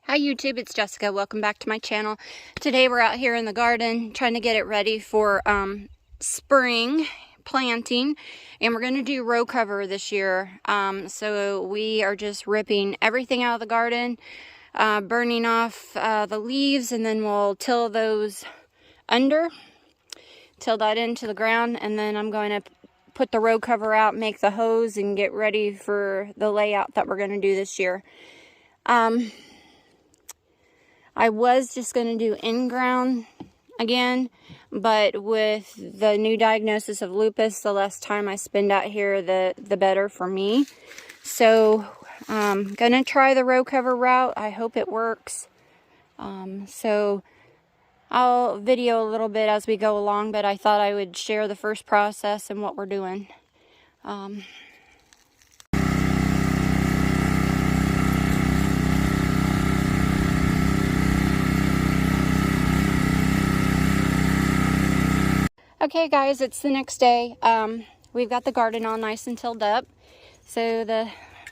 Hi YouTube, it's Jessica. Welcome back to my channel. Today we're out here in the garden trying to get it ready for spring planting, and we're going to do row cover this year. So we are just ripping everything out of the garden, burning off the leaves, and then we'll till those under, till that into the ground, and then I'm going to put the row cover out, make the hose, and get ready for the layout that we're going to do this year. I was just going to do in-ground again, but with the new diagnosis of lupus, the less time I spend out here, the better for me. So I'm going to try the row cover route. I hope it works. So I'll video a little bit as we go along, but I thought I would share the first process and what we're doing. Okay guys, it's the next day. We've got the garden all nice and tilled up. So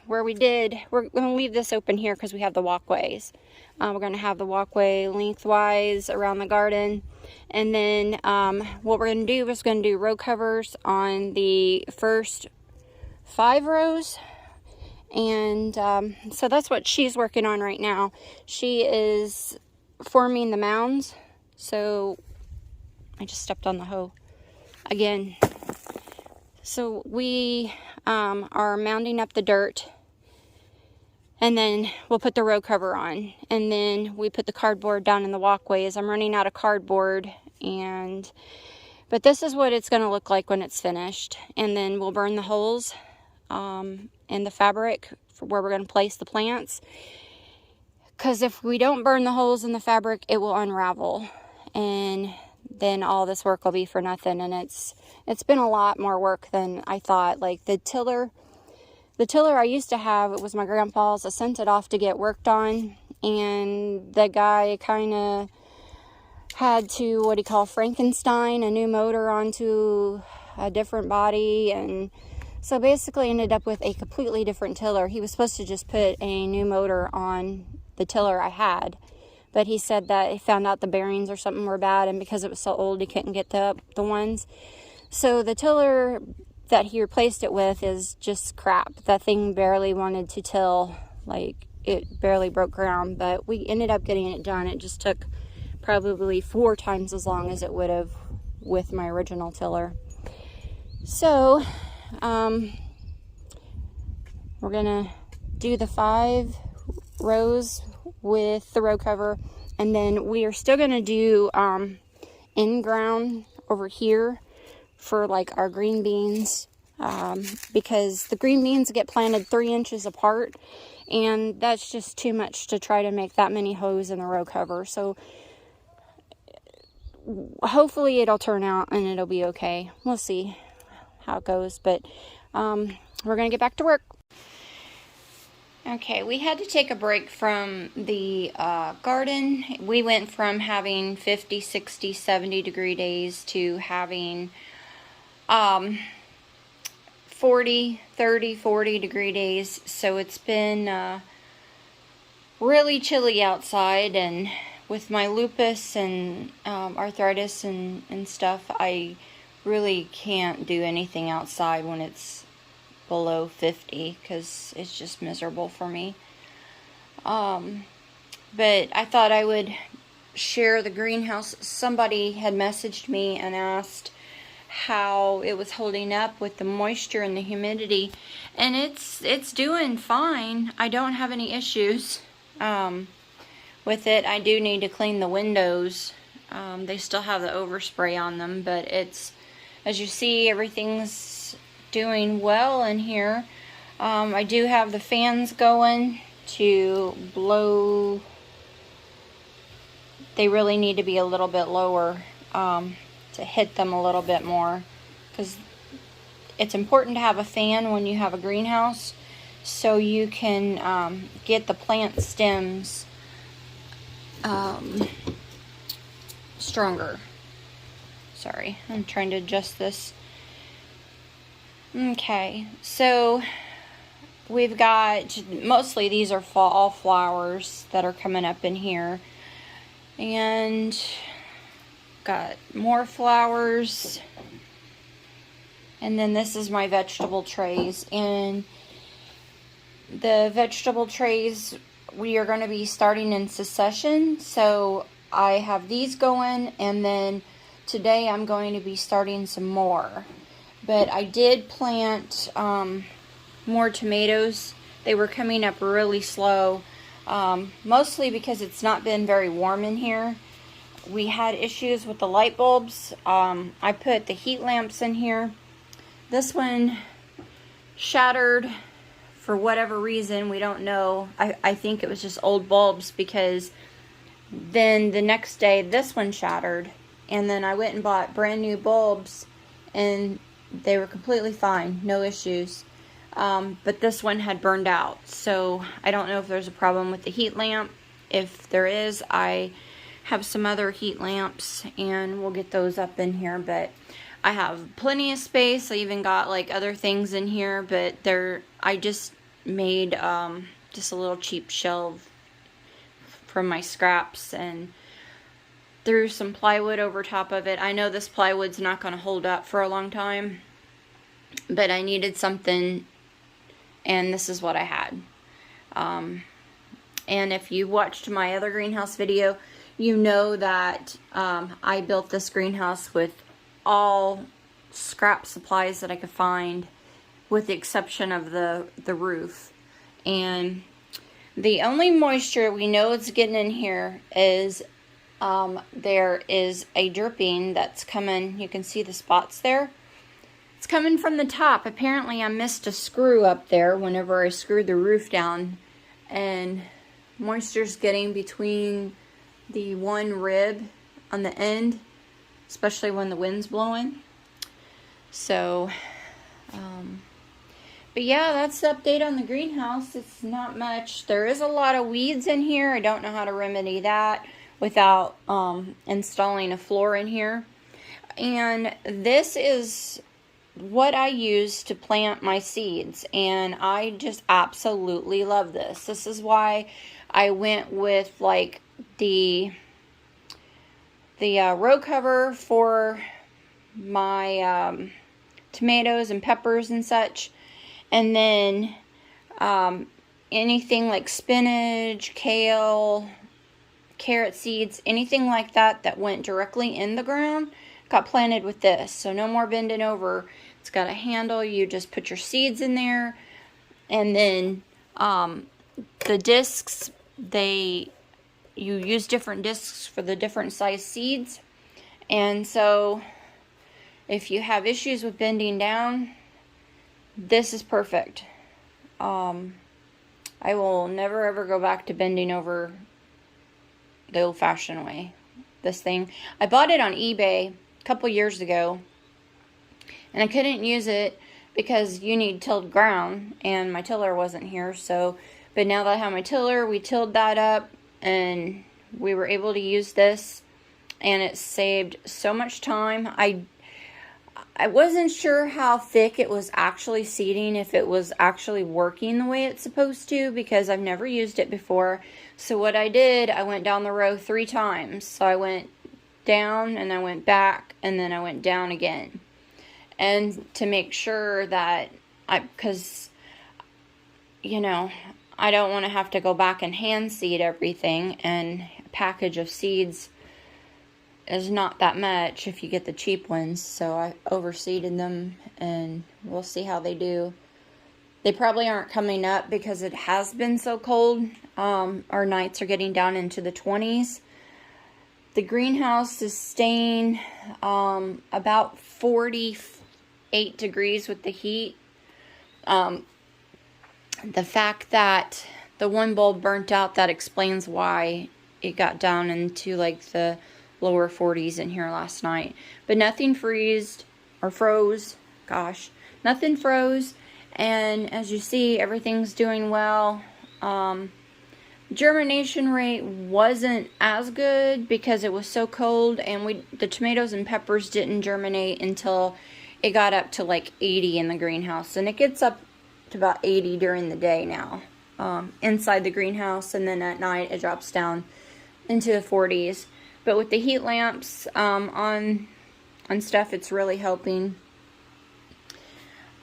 we're going to leave this open here because we have the walkways. We're going to have the walkway lengthwise around the garden. And then what we're going to do is going to do row covers on the first 5 rows. And so that's what she's working on right now. She is forming the mounds. So I just stepped on the hoe again. So we are mounding up the dirt, and then we'll put the row cover on, and then we put the cardboard down in the walkways. I'm running out of cardboard, but this is what it's going to look like when it's finished. And then we'll burn the holes in the fabric for where we're going to place the plants, because if we don't burn the holes in the fabric, it will unravel, and then all this work will be for nothing. And it's been a lot more work than I thought. Like the tiller I used to have, it was my grandpa's. I sent it off to get worked on, and the guy kind of had to, what do you call, Frankenstein a new motor onto a different body, and so basically ended up with a completely different tiller. He was supposed to just put a new motor on the tiller I had, but he said that he found out the bearings or something were bad, and because it was so old, he couldn't get the ones. So the tiller that he replaced it with is just crap. That thing barely wanted to till, like it barely broke ground, but we ended up getting it done. It just took probably 4 times as long as it would have with my original tiller. So we're gonna do the 5 rows with the row cover, and then we are still going to do in-ground over here for like our green beans, because the green beans get planted 3 inches apart, and that's just too much to try to make that many hoes in the row cover. So hopefully it'll turn out and it'll be okay. We'll see how it goes, but we're going to get back to work. Okay, we had to take a break from the garden. We went from having 50, 60, 70 degree days to having 40, 30, 40 degree days. So it's been really chilly outside, and with my lupus and arthritis and stuff, I really can't do anything outside when it's below 50, because it's just miserable for me. But I thought I would share the greenhouse. Somebody had messaged me and asked how it was holding up with the moisture and the humidity, and it's doing fine. I don't have any issues with it. I do need to clean the windows. They still have the overspray on them, but it's, as you see, everything's doing well in here. I do have the fans going to blow. They really need to be a little bit lower to hit them a little bit more, because it's important to have a fan when you have a greenhouse, so you can get the plant stems stronger. Sorry, I'm trying to adjust this. Okay, so we've got, mostly these are fall flowers that are coming up in here. And got more flowers. And then this is my vegetable trays. And the vegetable trays, we are going to be starting in succession. So I have these going, and then today I'm going to be starting some more. But I did plant more tomatoes. They were coming up really slow, mostly because it's not been very warm in here. We had issues with the light bulbs. I put the heat lamps in here. This one shattered for whatever reason, we don't know. I think it was just old bulbs, because then the next day this one shattered, and then I went and bought brand new bulbs and they were completely fine, no issues. But this one had burned out, so I don't know if there's a problem with the heat lamp. If there is, I have some other heat lamps and we'll get those up in here. But I have plenty of space. I even got like other things in here, but I just made just a little cheap shelf from my scraps and threw some plywood over top of it. I know this plywood's not going to hold up for a long time, but I needed something, and this is what I had. And if you watched my other greenhouse video, you know that I built this greenhouse with all scrap supplies that I could find, with the exception of the roof. And the only moisture we know is getting in here is there is a dripping that's coming. You can see the spots there. It's coming from the top. Apparently I missed a screw up there whenever I screwed the roof down, and moisture's getting between the one rib on the end, especially when the wind's blowing. So but yeah, that's the update on the greenhouse. It's not much. There is a lot of weeds in here. I don't know how to remedy that without installing a floor in here. And this is what I use to plant my seeds, and I just absolutely love this. This is why I went with like the row cover for my tomatoes and peppers and such, and then anything like spinach, kale, carrot seeds, anything like that that went directly in the ground got planted with this. So no more bending over. It's got a handle. You just put your seeds in there, and then the discs, you use different discs for the different size seeds. And so if you have issues with bending down, this is perfect. I will never ever go back to bending over the old-fashioned way. This thing, I bought it on eBay a couple years ago, and I couldn't use it because you need tilled ground, and my tiller wasn't here. So, but now that I have my tiller, we tilled that up, and we were able to use this, and it saved so much time. I wasn't sure how thick it was actually seeding, if it was actually working the way it's supposed to, because I've never used it before. So what I did, I went down the row 3 times. So I went down, and I went back, and then I went down again. And to make sure that, because, you know, I don't want to have to go back and hand seed everything, and a package of seeds is not that much if you get the cheap ones. So I overseeded them, and we'll see how they do. They probably aren't coming up because it has been so cold. Our nights are getting down into the 20s. The greenhouse is staying about 48 degrees with the heat. The fact that the one bulb burnt out, that explains why it got down into like the lower 40s in here last night. But nothing froze. Gosh, nothing froze. And as you see, everything's doing well. Germination rate wasn't as good because it was so cold, and the tomatoes and peppers didn't germinate until it got up to like 80 in the greenhouse. And it gets up to about 80 during the day now, inside the greenhouse, and then at night it drops down into the 40s. But with the heat lamps on stuff, it's really helping.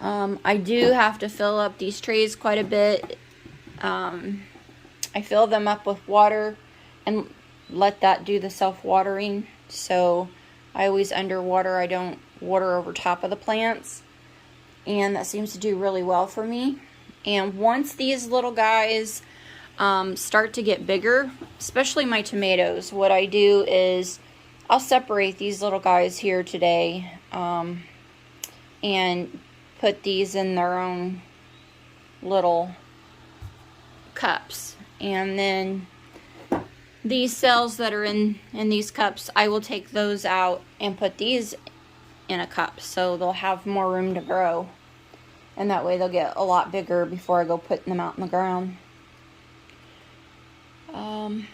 I do have to fill up these trays quite a bit. I fill them up with water and let that do the self-watering. So I always underwater. I don't water over top of the plants. And that seems to do really well for me. And once these little guys start to get bigger, especially my tomatoes, what I do is I'll separate these little guys here today and put these in their own little cups. And then these cells that are in these cups, I will take those out and put these in a cup, so they'll have more room to grow. And that way they'll get a lot bigger before I go putting them out in the ground. I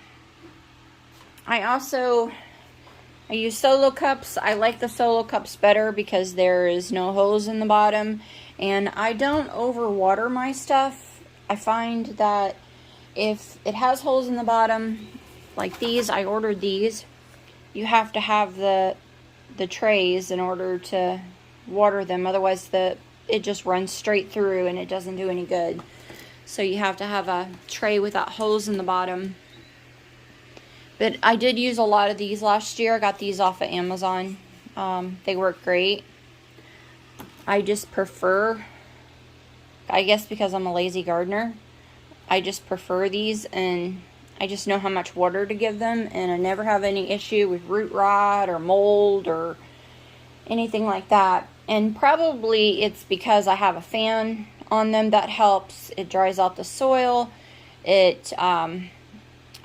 use solo cups. I like the solo cups better because there is no hose in the bottom. And I don't overwater my stuff. I find that if it has holes in the bottom, like these, I ordered these, you have to have the trays in order to water them. Otherwise it just runs straight through and it doesn't do any good. So you have to have a tray without holes in the bottom. But I did use a lot of these last year. I got these off of Amazon. They work great. I just prefer, I guess because I'm a lazy gardener, I just prefer these, and I just know how much water to give them, and I never have any issue with root rot or mold or anything like that. And probably it's because I have a fan on them that helps. It dries out the soil. It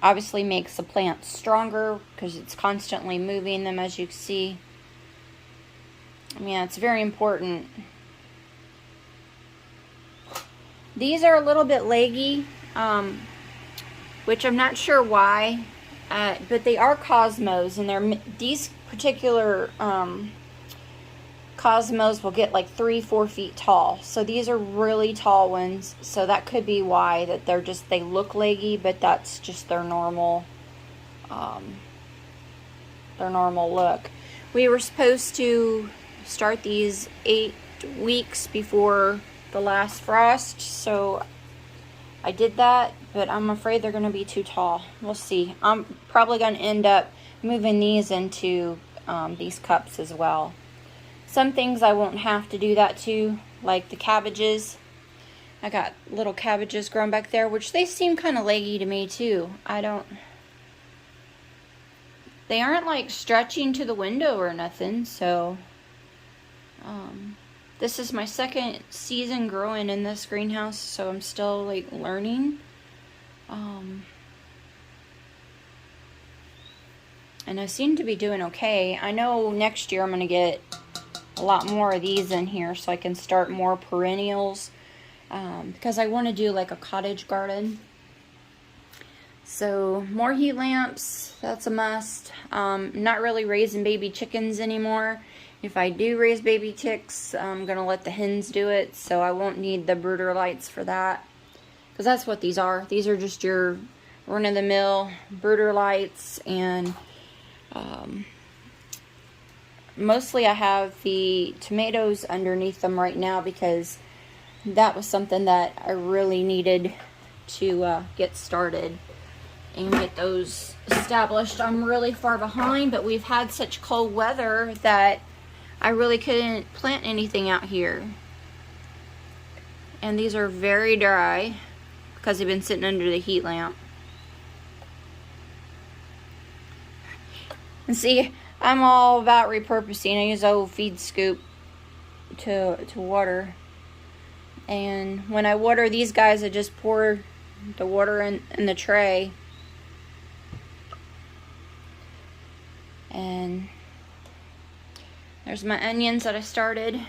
obviously makes the plants stronger because it's constantly moving them, as you can see. I mean, it's very important. These are a little bit leggy, which I'm not sure why, but they are cosmos, and these particular cosmos will get like 3-4 feet tall. So these are really tall ones, so that could be why that they look leggy, but that's just their normal look. We were supposed to start these 8 weeks before the last frost, so I did that, but I'm afraid they're going to be too tall. We'll see. I'm probably going to end up moving these into these cups as well. Some things I won't have to do that to, like the cabbages. I got little cabbages growing back there, which they seem kind of leggy to me too. They aren't like stretching to the window or nothing, so this is my second season growing in this greenhouse, so I'm still like learning. And I seem to be doing okay. I know next year I'm going to get a lot more of these in here so I can start more perennials, because I want to do like a cottage garden. So more heat lamps, that's a must. Not really raising baby chickens anymore. If I do raise baby chicks, I'm going to let the hens do it, so I won't need the brooder lights for that. Because that's what these are. These are just your run-of-the-mill brooder lights, and mostly I have the tomatoes underneath them right now because that was something that I really needed to get started and get those established. I'm really far behind, but we've had such cold weather that I really couldn't plant anything out here. And these are very dry because they've been sitting under the heat lamp. And see, I'm all about repurposing. I use an old feed scoop to water. And when I water these guys, I just pour the water in the tray. And there's my onions that I started.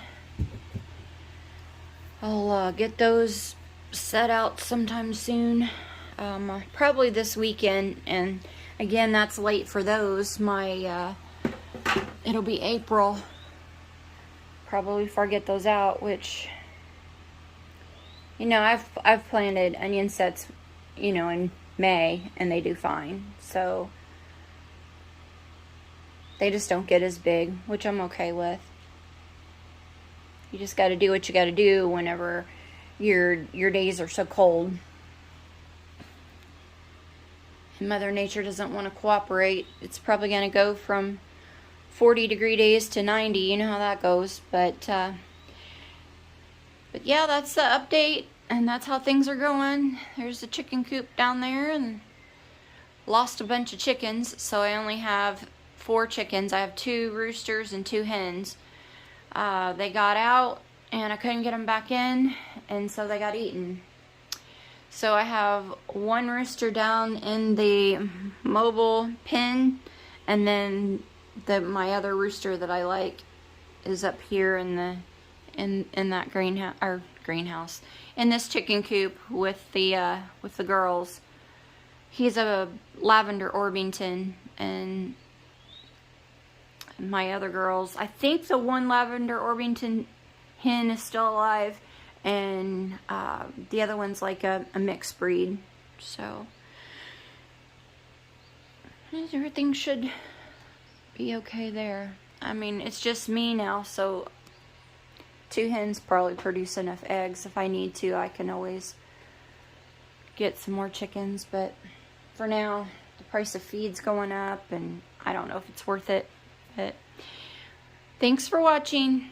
I'll get those set out sometime soon. Probably this weekend. And again, that's late for those. It'll be April probably before I get those out, which, You know, I've planted onion sets, you know, in May, and they do fine. So they just don't get as big, which I'm okay with. You just got to do what you got to do whenever your days are so cold. And Mother Nature doesn't want to cooperate. It's probably going to go from 40-degree days to 90. You know how that goes. But yeah, that's the update, and that's how things are going. There's the chicken coop down there, and lost a bunch of chickens, so I only have 4 chickens. I have 2 roosters and 2 hens. They got out, and I couldn't get them back in, and so they got eaten. So I have 1 rooster down in the mobile pen, and then my other rooster that I like is up here in the in that greenhouse, in this chicken coop with the girls. He's a lavender Orpington, and my other girls, I think the one lavender Orpington hen is still alive, and the other one's like a mixed breed. So everything should be okay there. I mean, it's just me now, so 2 hens probably produce enough eggs. If I need to, I can always get some more chickens, but for now, the price of feed's going up, and I don't know if it's worth it. But thanks for watching.